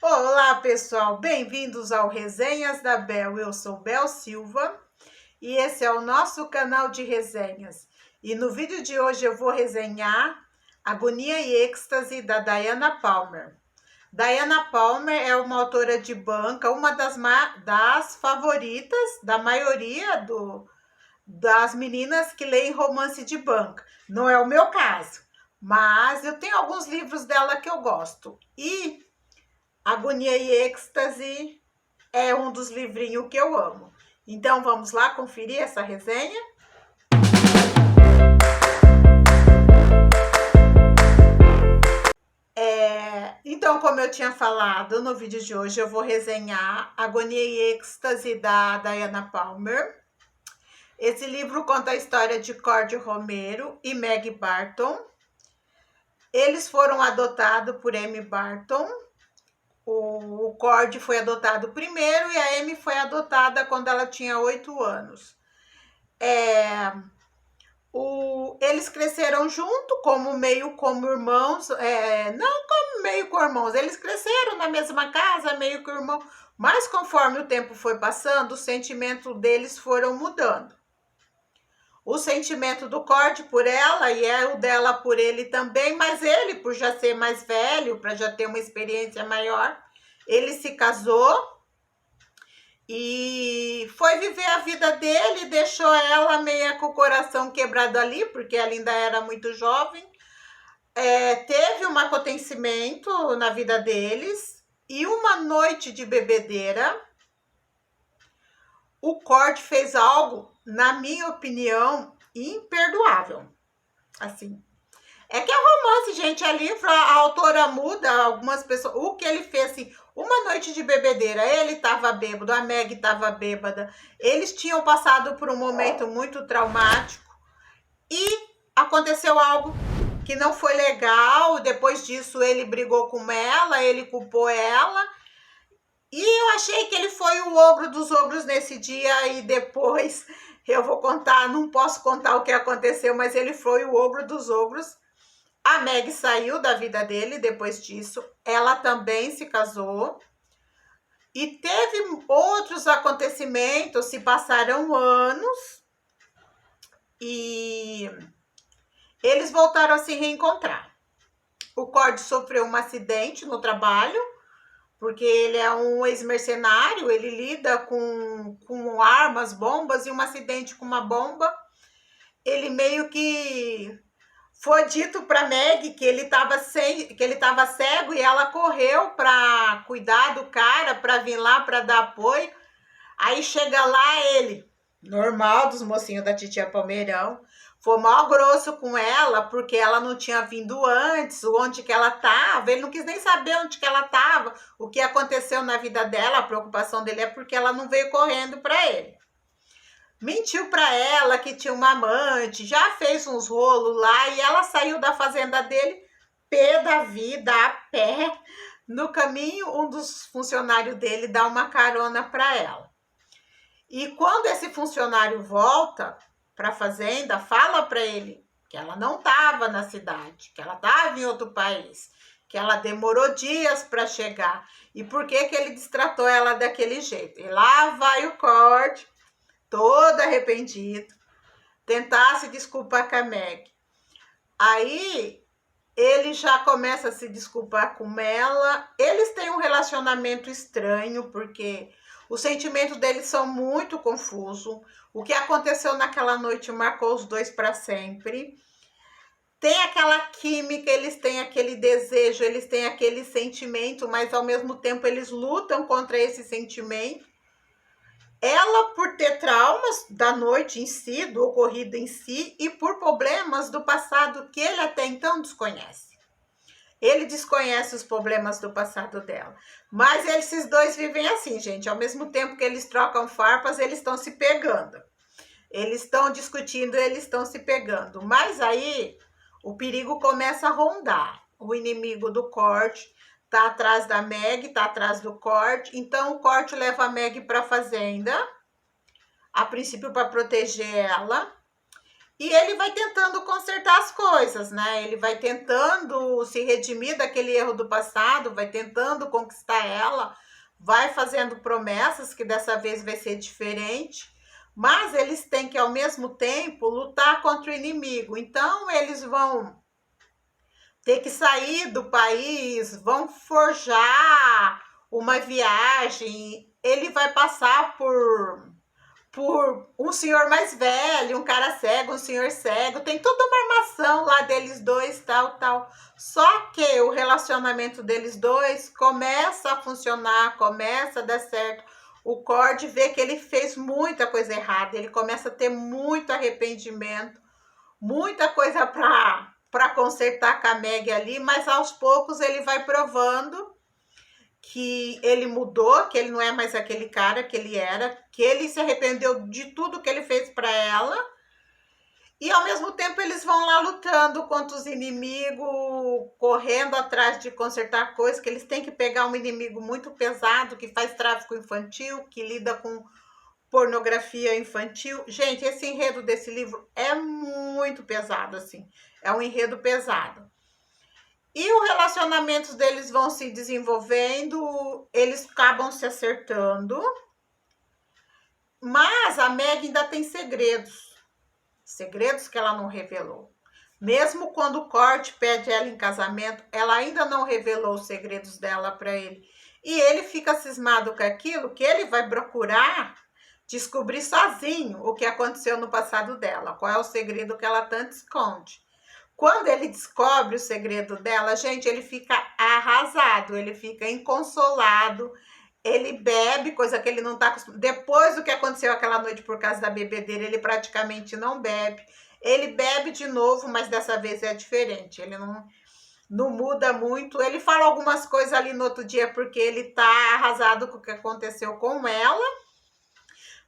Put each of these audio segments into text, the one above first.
Olá, pessoal, bem-vindos ao Resenhas da Bel. Eu sou Bel Silva e esse é o nosso canal de resenhas. E no vídeo de hoje eu vou resenhar Agonia e Êxtase da Diana Palmer. Diana Palmer é uma autora de banca, uma das favoritas da maioria das meninas que leem romance de banca. Não é o meu caso, mas eu tenho alguns livros dela que eu gosto. E Agonia e Êxtase é um dos livrinhos que eu amo. Então vamos lá conferir essa resenha? Então, como eu tinha falado no vídeo de hoje, eu vou resenhar Agonia e Êxtase da Diana Palmer. Esse livro conta a história de Cord Romero e Meg Barton. Eles foram adotados por Amy Barton. O Cord foi adotado primeiro e a Amy foi adotada quando ela tinha 8 anos. Eles cresceram junto, meio como irmãos, não como meio com irmãos, eles cresceram na mesma casa, meio com irmão, mas conforme o tempo foi passando, os sentimentos deles foram mudando. O sentimento do Cord por ela e o dela por ele também, mas ele, por já ser mais velho, para já ter uma experiência maior, ele se casou e foi viver a vida dele, deixou ela meio com o coração quebrado ali, porque ela ainda era muito jovem. Teve um acontecimento na vida deles e uma noite de bebedeira, o Cord fez algo, na minha opinião, imperdoável. Assim, é que é romance, gente, é livro, a autora muda algumas pessoas. O que ele fez, assim, uma noite de bebedeira, ele tava bêbado, a Meg tava bêbada, eles tinham passado por um momento muito traumático e aconteceu algo que não foi legal. Depois disso, ele brigou com ela, ele culpou ela. E eu achei que ele foi o ogro dos ogros nesse dia e depois eu vou contar, não posso contar o que aconteceu, mas ele foi o ogro dos ogros. A Meg saiu da vida dele depois disso, ela também se casou e teve outros acontecimentos, se passaram anos e eles voltaram a se reencontrar. O Cord sofreu um acidente no trabalho, porque ele é um ex-mercenário, ele lida com armas, bombas, e um acidente com uma bomba, ele meio que foi dito para Meg que ele estava cego e ela correu para cuidar do cara, para vir lá para dar apoio. Aí chega lá ele, normal dos mocinhos da titia Palmeirão, foi mal grosso com ela porque ela não tinha vindo antes, onde que ela estava. Ele não quis nem saber onde que ela estava, o que aconteceu na vida dela. A preocupação dele é porque ela não veio correndo para ele. Mentiu para ela que tinha uma amante, já fez uns rolos lá e ela saiu da fazenda dele, pé da vida, a pé. No caminho, um dos funcionários dele dá uma carona para ela. E quando esse funcionário volta para a fazenda, fala para ele que ela não estava na cidade, que ela estava em outro país, que ela demorou dias para chegar. E por que ele destratou ela daquele jeito? E lá vai o Cord, todo arrependido, tentar se desculpar com a Meg. Aí ele já começa a se desculpar com ela. Eles têm um relacionamento estranho, porque os sentimentos deles são muito confusos. O que aconteceu naquela noite marcou os dois para sempre. Tem aquela química, eles têm aquele desejo, eles têm aquele sentimento, mas ao mesmo tempo eles lutam contra esse sentimento. Ela por ter traumas da noite em si, do ocorrido em si, e por problemas do passado que ele até então desconhece. Ele desconhece os problemas do passado dela. Mas esses dois vivem assim, gente. Ao mesmo tempo que eles trocam farpas, eles estão se pegando. Eles estão discutindo, eles estão se pegando. Mas aí o perigo começa a rondar. O inimigo do Cord tá atrás da Meg, tá atrás do Cord. Então o Cord leva a Meg para a fazenda, a princípio para proteger ela. E ele vai tentando consertar as coisas, né? Ele vai tentando se redimir daquele erro do passado, vai tentando conquistar ela, vai fazendo promessas que dessa vez vai ser diferente, mas eles têm que, ao mesmo tempo, lutar contra o inimigo. Então, eles vão ter que sair do país, vão forjar uma viagem. Ele vai passar por um senhor mais velho, um cara cego, um senhor cego, tem toda uma armação lá deles dois, tal. Só que o relacionamento deles dois começa a funcionar, começa a dar certo. O Cord vê que ele fez muita coisa errada, ele começa a ter muito arrependimento, muita coisa para consertar com a Meg ali, mas aos poucos ele vai provando que ele mudou, que ele não é mais aquele cara que ele era, que ele se arrependeu de tudo que ele fez para ela. E ao mesmo tempo eles vão lá lutando contra os inimigos, correndo atrás de consertar coisas, que eles têm que pegar um inimigo muito pesado, que faz tráfico infantil, que lida com pornografia infantil. Gente, esse enredo desse livro é muito pesado, assim. É um enredo pesado. E os relacionamentos deles vão se desenvolvendo, eles acabam se acertando, mas a Meg ainda tem segredos que ela não revelou. Mesmo quando o Cord pede ela em casamento, ela ainda não revelou os segredos dela para ele. E ele fica cismado com aquilo, que ele vai procurar descobrir sozinho o que aconteceu no passado dela, qual é o segredo que ela tanto esconde. Quando ele descobre o segredo dela, gente, ele fica arrasado, ele fica inconsolado, ele bebe, coisa que ele não tá acostumado. Depois do que aconteceu aquela noite por causa da bebedeira, ele praticamente não bebe. Ele bebe de novo, mas dessa vez é diferente, ele não muda muito. Ele fala algumas coisas ali no outro dia porque ele tá arrasado com o que aconteceu com ela.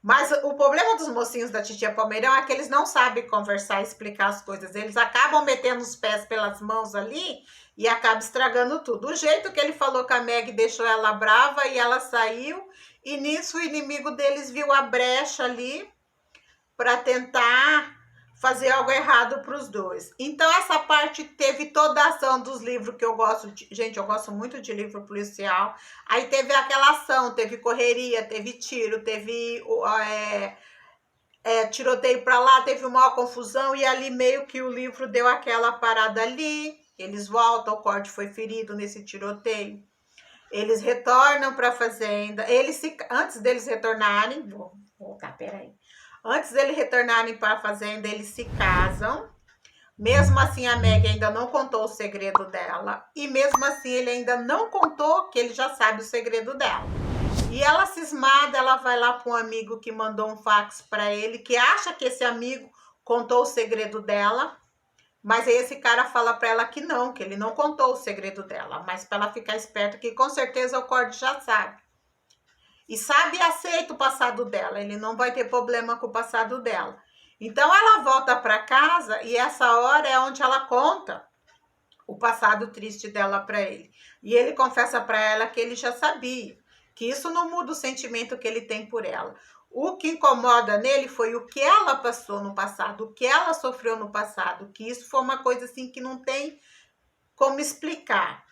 Mas o problema dos mocinhos da Titia Palmeirão é que eles não sabem conversar e explicar as coisas. Eles acabam metendo os pés pelas mãos ali e acabam estragando tudo. O jeito que ele falou com a Meg deixou ela brava e ela saiu. E nisso o inimigo deles viu a brecha ali para tentar fazer algo errado para os dois. Então essa parte teve toda a ação dos livros que eu gosto. Gente, eu gosto muito de livro policial. Aí teve aquela ação, teve correria, teve tiro, teve tiroteio para lá, teve uma confusão e ali meio que o livro deu aquela parada ali. Eles voltam, o Cord foi ferido nesse tiroteio. Eles retornam para a fazenda. Antes deles retornarem, vou voltar, peraí. Antes deles retornarem para a fazenda, eles se casam. Mesmo assim, a Meg ainda não contou o segredo dela. E mesmo assim, ele ainda não contou que ele já sabe o segredo dela. E ela, cismada, ela vai lá para um amigo que mandou um fax para ele, que acha que esse amigo contou o segredo dela. Mas aí esse cara fala para ela que ele não contou o segredo dela. Mas para ela ficar esperta, que com certeza o Cord já sabe. E sabe e aceita o passado dela, ele não vai ter problema com o passado dela. Então ela volta para casa e essa hora é onde ela conta o passado triste dela para ele. E ele confessa para ela que ele já sabia, que isso não muda o sentimento que ele tem por ela. O que incomoda nele foi o que ela passou no passado, o que ela sofreu no passado, que isso foi uma coisa assim que não tem como explicar.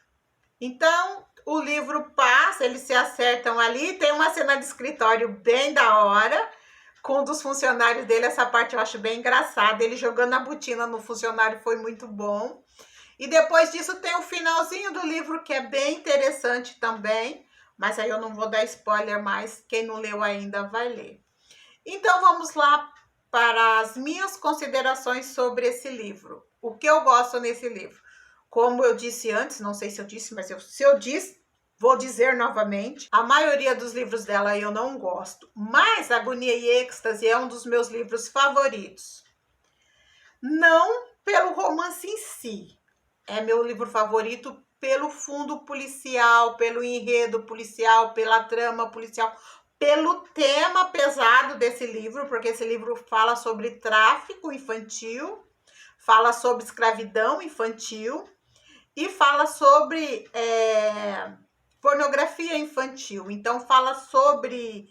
Então, o livro passa, eles se acertam ali, tem uma cena de escritório bem da hora, com um dos funcionários dele, essa parte eu acho bem engraçada, ele jogando a botina no funcionário foi muito bom. E depois disso tem o finalzinho do livro, que é bem interessante também, mas aí eu não vou dar spoiler mais, quem não leu ainda vai ler. Então vamos lá para as minhas considerações sobre esse livro. O que eu gosto nesse livro? Como eu disse antes, não sei se eu disse, mas se eu disse, vou dizer novamente. A maioria dos livros dela eu não gosto, mas Agonia e Êxtase é um dos meus livros favoritos. Não pelo romance em si, é meu livro favorito pelo fundo policial, pelo enredo policial, pela trama policial, pelo tema pesado desse livro, porque esse livro fala sobre tráfico infantil, fala sobre escravidão infantil, e fala sobre pornografia infantil. Então, fala sobre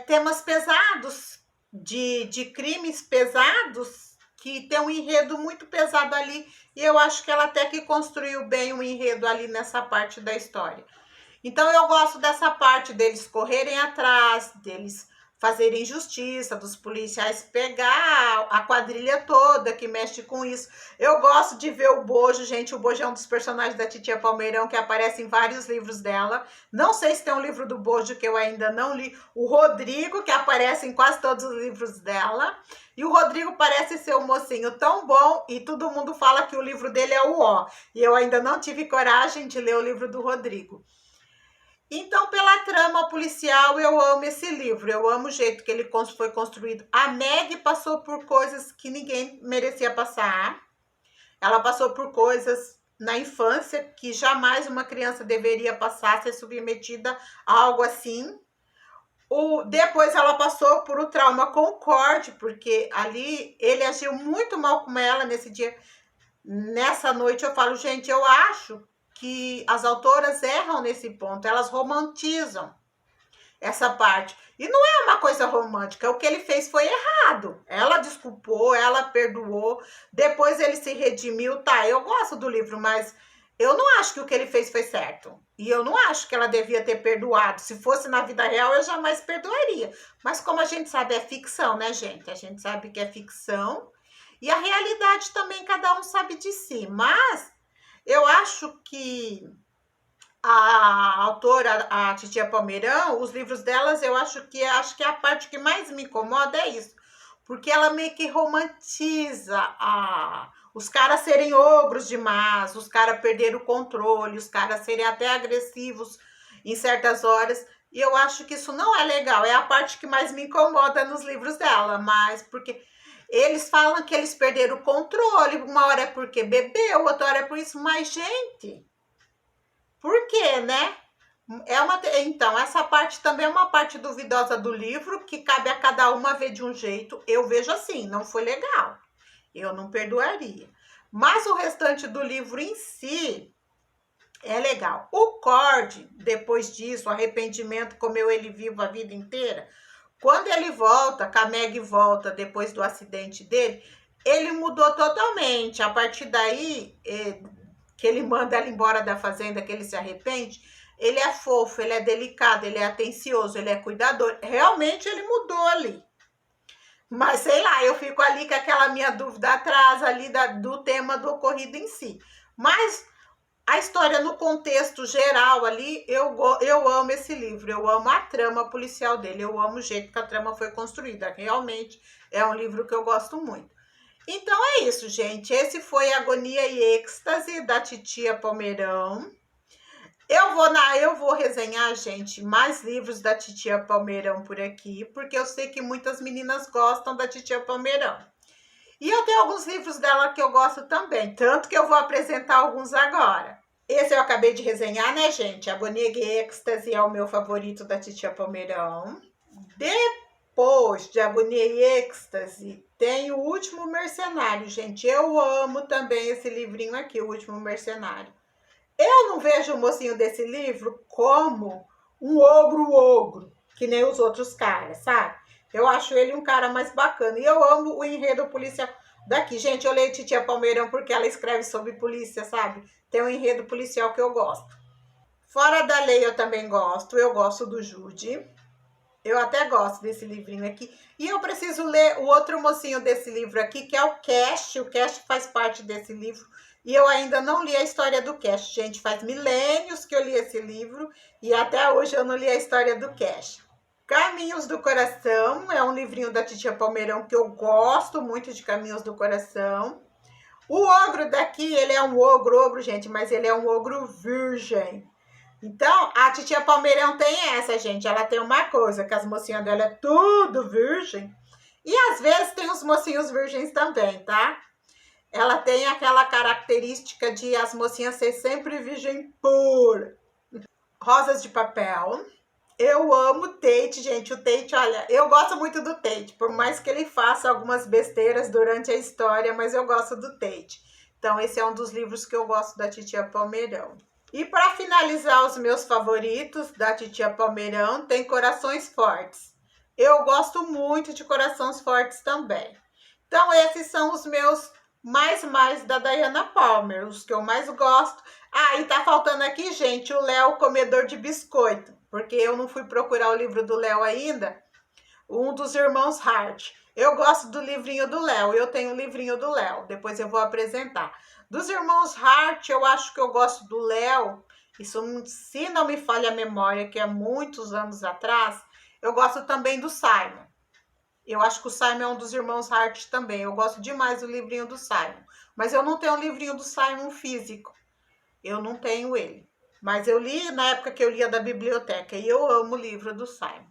temas pesados de crimes pesados, que tem um enredo muito pesado ali, e eu acho que ela até que construiu bem o enredo ali nessa parte da história. Então eu gosto dessa parte deles correrem atrás, deles fazerem justiça, dos policiais pegar a quadrilha toda que mexe com isso. Eu gosto de ver o Bojo, gente. O Bojo é um dos personagens da Titia Palmeirão que aparece em vários livros dela. Não sei se tem um livro do Bojo que eu ainda não li. O Rodrigo, que aparece em quase todos os livros dela. E o Rodrigo parece ser um mocinho tão bom e todo mundo fala que o livro dele é o ó. E eu ainda não tive coragem de ler o livro do Rodrigo. Então, pela trama policial, eu amo esse livro. Eu amo o jeito que ele foi construído. A Meg passou por coisas que ninguém merecia passar. Ela passou por coisas na infância que jamais uma criança deveria passar, ser submetida a algo assim. Depois ela passou por o trauma com o Cord, porque ali ele agiu muito mal com ela nesse dia. Nessa noite eu falo, gente, eu acho que as autoras erram nesse ponto, elas romantizam essa parte. E não é uma coisa romântica, o que ele fez foi errado. Ela desculpou, ela perdoou, depois ele se redimiu. Tá, eu gosto do livro, mas eu não acho que o que ele fez foi certo. E eu não acho que ela devia ter perdoado. Se fosse na vida real, eu jamais perdoaria. Mas como a gente sabe, é ficção, né, gente? A gente sabe que é ficção. E a realidade também, cada um sabe de si. Mas eu acho que a autora, a Titia Palmeirão, os livros delas, eu acho que a parte que mais me incomoda é isso. Porque ela meio que romantiza os caras serem ogros demais, os caras perderem o controle, os caras serem até agressivos em certas horas. E eu acho que isso não é legal. É a parte que mais me incomoda nos livros dela. Mas porque eles falam que eles perderam o controle. Uma hora é porque bebeu, outra hora é por isso. Mas, gente, por quê, né? Então, essa parte também é uma parte duvidosa do livro, que cabe a cada uma ver de um jeito. Eu vejo assim, não foi legal. Eu não perdoaria. Mas o restante do livro em si é legal. O Cord, depois disso, o arrependimento, comeu ele vivo a vida inteira. Quando ele volta, que a Meg volta depois do acidente dele, ele mudou totalmente. A partir daí, que ele manda ela embora da fazenda, que ele se arrepende, ele é fofo, ele é delicado, ele é atencioso, ele é cuidador. Realmente ele mudou ali. Mas sei lá, eu fico ali com aquela minha dúvida atrás ali do tema do ocorrido em si. Mas a história no contexto geral ali, eu amo esse livro, eu amo a trama policial dele, eu amo o jeito que a trama foi construída. Realmente é um livro que eu gosto muito. Então é isso, gente. Esse foi Agonia e Êxtase, da Titia Palmeirão. Eu vou resenhar, gente, mais livros da Titia Palmeirão por aqui, porque eu sei que muitas meninas gostam da Titia Palmeirão. E eu tenho alguns livros dela que eu gosto também, tanto que eu vou apresentar alguns agora. Esse eu acabei de resenhar, né, gente? Agonia e Êxtase é o meu favorito da Titia Palmeirão. Depois de Agonia e Êxtase, tem O Último Mercenário, gente. Eu amo também esse livrinho aqui, O Último Mercenário. Eu não vejo o mocinho desse livro como um ogro, que nem os outros caras, sabe? Eu acho ele um cara mais bacana. E eu amo o enredo policial daqui. Gente, eu leio Titia Palmeirão porque ela escreve sobre polícia, sabe? Tem um enredo policial que eu gosto. Fora da Lei eu também gosto. Eu gosto do Jude. Eu até gosto desse livrinho aqui. E eu preciso ler o outro mocinho desse livro aqui, que é o Cash. O Cash faz parte desse livro. E eu ainda não li a história do Cash. Gente, faz milênios que eu li esse livro. E até hoje eu não li a história do Cash. Caminhos do Coração. É um livrinho da Titia Palmeirão que eu gosto muito de Caminhos do Coração. O ogro daqui, ele é um ogro, gente. Mas ele é um ogro virgem. Então, a Titia Palmeirão tem essa, gente. Ela tem uma coisa, que as mocinhas dela é tudo virgem. E às vezes tem os mocinhos virgens também, tá? Ela tem aquela característica de as mocinhas ser sempre virgem pura. Rosas de Papel. Eu amo Tate, gente. O Tate, olha, eu gosto muito do Tate. Por mais que ele faça algumas besteiras durante a história, mas eu gosto do Tate. Então, esse é um dos livros que eu gosto da Titia Palmeirão. E para finalizar os meus favoritos da Titia Palmeirão, tem Corações Fortes. Eu gosto muito de Corações Fortes também. Então, esses são os meus mais da Diana Palmer, os que eu mais gosto. Ah, e tá faltando aqui, gente, o Léo Comedor de Biscoito, porque eu não fui procurar o livro do Léo ainda, um dos irmãos Hart. Eu gosto do livrinho do Léo, eu tenho o livrinho do Léo, depois eu vou apresentar. Dos irmãos Hart, eu acho que eu gosto do Léo, isso se não me falha a memória, que é muitos anos atrás, eu gosto também do Simon. Eu acho que o Simon é um dos irmãos Hart também. Eu gosto demais do livrinho do Simon. Mas eu não tenho o livrinho do Simon físico. Eu não tenho ele. Mas eu li na época que eu lia da biblioteca. E eu amo o livro do Simon.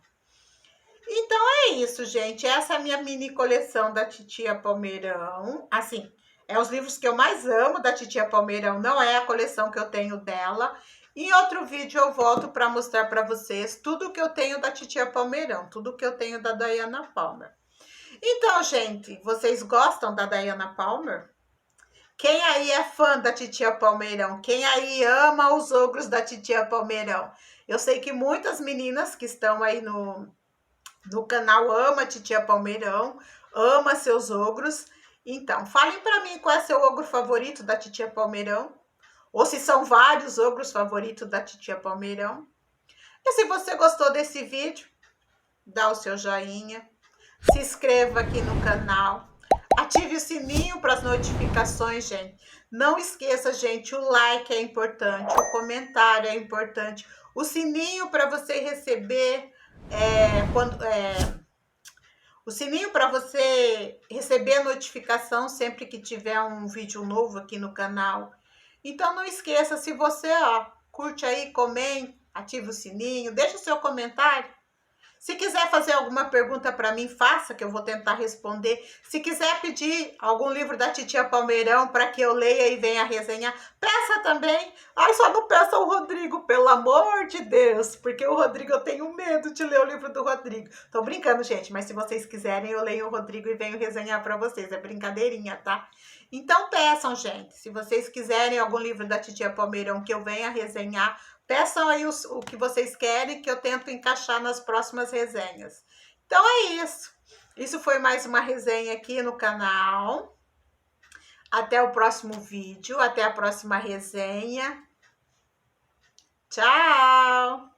Então é isso, gente. Essa é a minha mini coleção da Titia Palmeirão. Assim, é os livros que eu mais amo da Titia Palmeirão. Não é a coleção que eu tenho dela. Em outro vídeo eu volto para mostrar para vocês tudo que eu tenho da Titia Palmeirão. Tudo que eu tenho da Diana Palmer. Então, gente, vocês gostam da Diana Palmer? Quem aí é fã da Titia Palmeirão? Quem aí ama os ogros da Titia Palmeirão? Eu sei que muitas meninas que estão aí no canal ama a Titia Palmeirão, ama seus ogros. Então, falem para mim qual é seu ogro favorito da Titia Palmeirão. Ou se são vários ogros favoritos da Titia Palmeirão. E se você gostou desse vídeo, dá o seu joinha. Se inscreva aqui no canal. Ative o sininho para as notificações, gente. Não esqueça, gente, o like é importante, o comentário é importante. O sininho para você receber o sininho para você receber a notificação sempre que tiver um vídeo novo aqui no canal. Então não esqueça, se você curte aí, comente, ativa o sininho, deixa o seu comentário. Se quiser fazer alguma pergunta para mim, faça, que eu vou tentar responder. Se quiser pedir algum livro da Titia Palmeirão para que eu leia e venha resenhar, peça também. Ai, só não peça o Rodrigo, pelo amor de Deus, porque o Rodrigo, eu tenho medo de ler o livro do Rodrigo. Tô brincando, gente, mas se vocês quiserem, eu leio o Rodrigo e venho resenhar para vocês. É brincadeirinha, tá? Então peçam, gente. Se vocês quiserem algum livro da Titia Palmeirão que eu venha resenhar, peçam aí o que vocês querem, que eu tento encaixar nas próximas resenhas. Então é isso. Isso foi mais uma resenha aqui no canal. Até o próximo vídeo, até a próxima resenha. Tchau!